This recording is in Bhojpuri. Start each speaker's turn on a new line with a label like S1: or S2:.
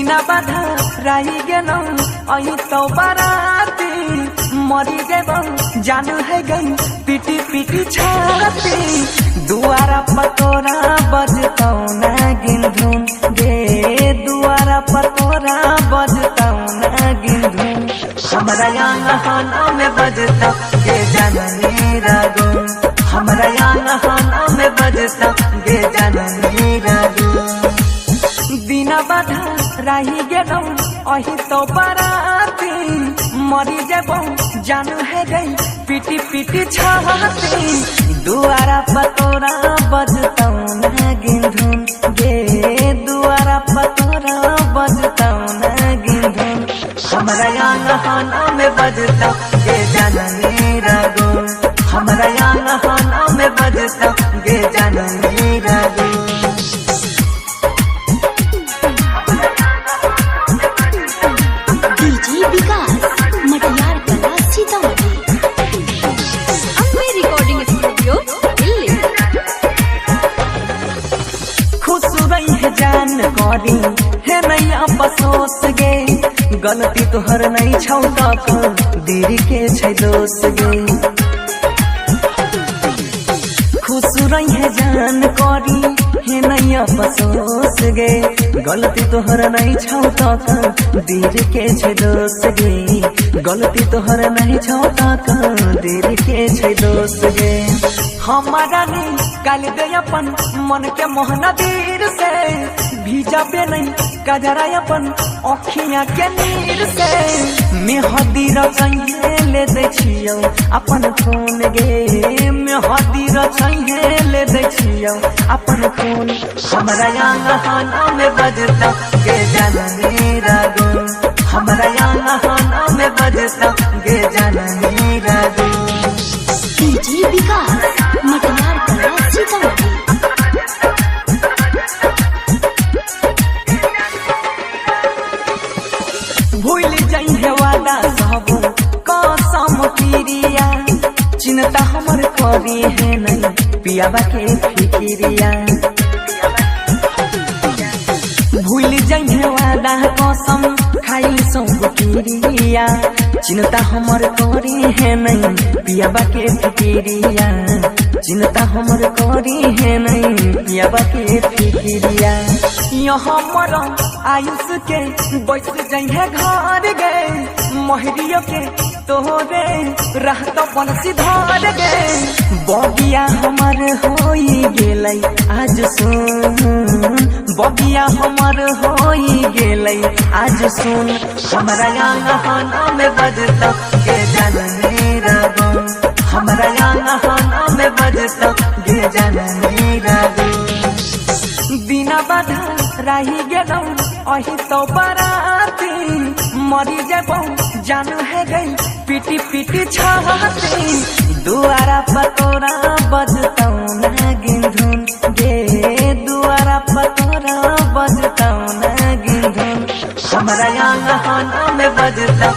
S1: बिना बाधा रही गेल अही तो बाराती मरी जेब जानू है गई पीटी पीटी छाती दुआरा पतोरा बजतौ ना गिंधुन गे दुआरा पतोरा बजतौ ना गिंधुन हमरा यहाँ में बजतौ गे जननी रागुन हमरा यहाँ में बजतौ गे जननी रागुन बिना बाधा रही गेल अही तो बाराती मरी जेब जानू है गई पीटी पीटी छाती दुआरा पतोरा बजतौ ना गिंधुन गे दुआरा पतोरा बजतौ ना गिंधुन हमरा यहाँ में बजतौ गे जननी रागुन हमरा यहाँ में बजतौ गे जननी रागुन जान करी हे नहीं अफसोस गे गलती तोहर नहीं छौ तक देरी के छै दोष गे खुश रही है जान करी हे नहीं अफसोस गे गलती तोहर नहीं छौ तक देरी के छै दोष गे गलती तोहर नहीं छौ तक देरी के छै दोष गे हमारा नहीं काल दे अपन मन के मोहना तीर से भीजाबे नहीं कजरा अपन अखियां के नीर से मेहदी रचैहे ले दे छियौ अपन खून गे मेहदी रचैहे ले दे छियौ अपन खून हमरा यहाँ में बजतौ गे जननी रागुन हमरा यहाँ में बजतौ गे जननी रागुन
S2: डीजे विकास मटियार कला सीतामढ़ी
S1: भूल जाइए वादा सब कसम क्रिया चिंता हमर करी है नहीं पियाबा के फिक्रिया भूल जाइए वादा कसम खाई सब क्रिया चिंता हमर करी है नहीं पियाबा के फिक्रिया चिंता हमर करी है नहीं पियाबा के फिक्रिया यहाँ मर आयुष के बैठ जाइए घर गे महरियो के तोहरे रहत बंसी धर गे बगिया हमर होई गेलै आज सुन बगिया हमर होई गेलै आज सुन हमरा यहाँ में बजतौ गे जननी रागुन हमरा यहाँ में बजतौ गे जननी रागुन बिना बाधा रही गेल अही तो बाराती मरी जेब जानू है गई पीटी पीटी छाती दुआरा पतोरा बजतौ ना गिंधुन गे दुआरा पतोरा बजतौ ना गिंधुन हमरा यहाँ में बजतौ